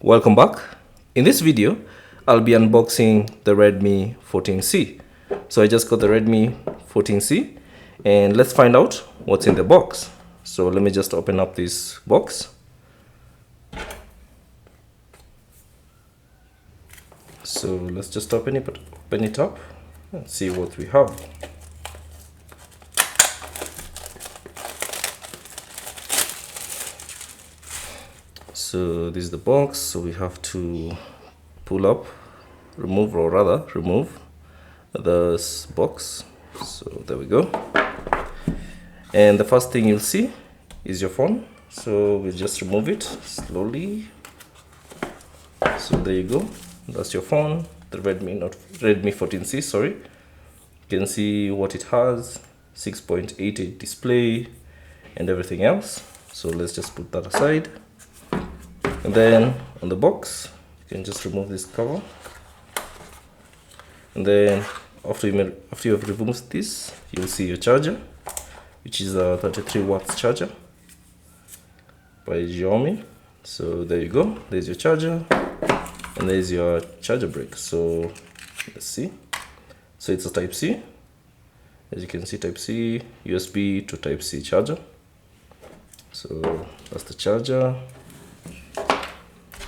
Welcome back. In this video, I'll be unboxing the Redmi 14C. So I just got the Redmi 14C and let's find out what's in the box. So let me just open up this box. So let's just open it up and see what we have. So this is the box, so we have to remove this box. So there we go. And the first thing you'll see is your phone. So we just remove it slowly. So there you go. That's your phone, the Redmi 14C, sorry. You can see what it has, 6.88 display and everything else. So let's just put that aside. And then on the box, you can just remove this cover. And then after you have removed this, you'll see your charger, which is a 33 watts charger by Xiaomi. So there you go. There's your charger, and there's your charger brick. So let's see. So it's a Type C. As you can see, Type C, USB to Type C charger. So that's the charger.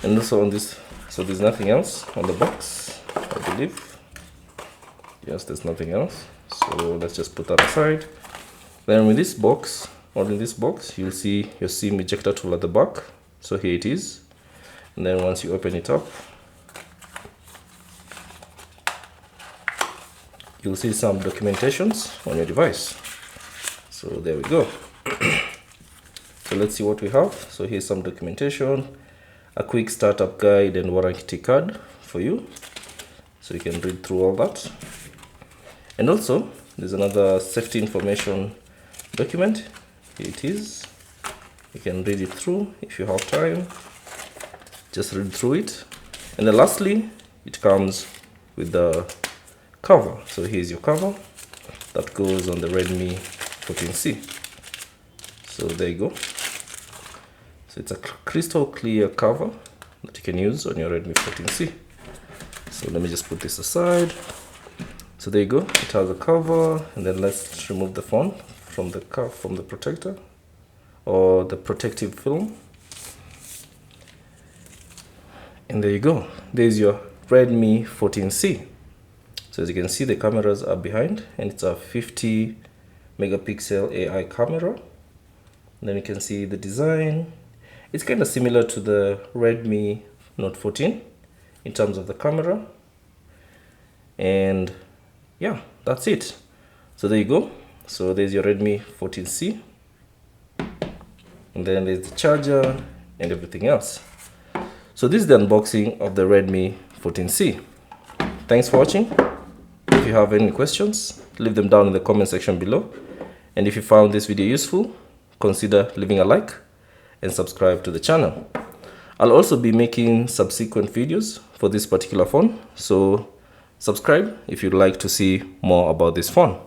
And also on this, so there's nothing else on the box, I believe. Yes, there's nothing else. So let's just put that aside. Then with this box, or in this box, you'll see your SIM ejector tool at the back. So here it is. And then once you open it up, you'll see some documentations on your device. So there we go. So let's see what we have. So here's some documentation, a quick startup guide and warranty card for you, so you can read through all that. And also there's another safety information document. Here it is. You can read it through if you have time. Just read through it. And then lastly, it comes with the cover. So here's your cover that goes on the Redmi 14C. So there you go. So it's a crystal clear cover that you can use on your Redmi 14C. So let me just put this aside. So there you go. It has a cover, and then let's remove the phone from the protector or the protective film. And there you go. There's your Redmi 14C. So as you can see, the cameras are behind, and it's a 50 megapixel AI camera. And then you can see the design. It's kind of similar to the Redmi Note 14 in terms of the camera. And yeah, that's it. So there you go. So there's your Redmi 14C. And then there's the charger and everything else. So this is the unboxing of the Redmi 14C. Thanks for watching. If you have any questions, leave them down in the comment section below. And if you found this video useful, consider leaving a like and subscribe to the channel. I'll also be making subsequent videos for this particular phone, so subscribe if you'd like to see more about this phone.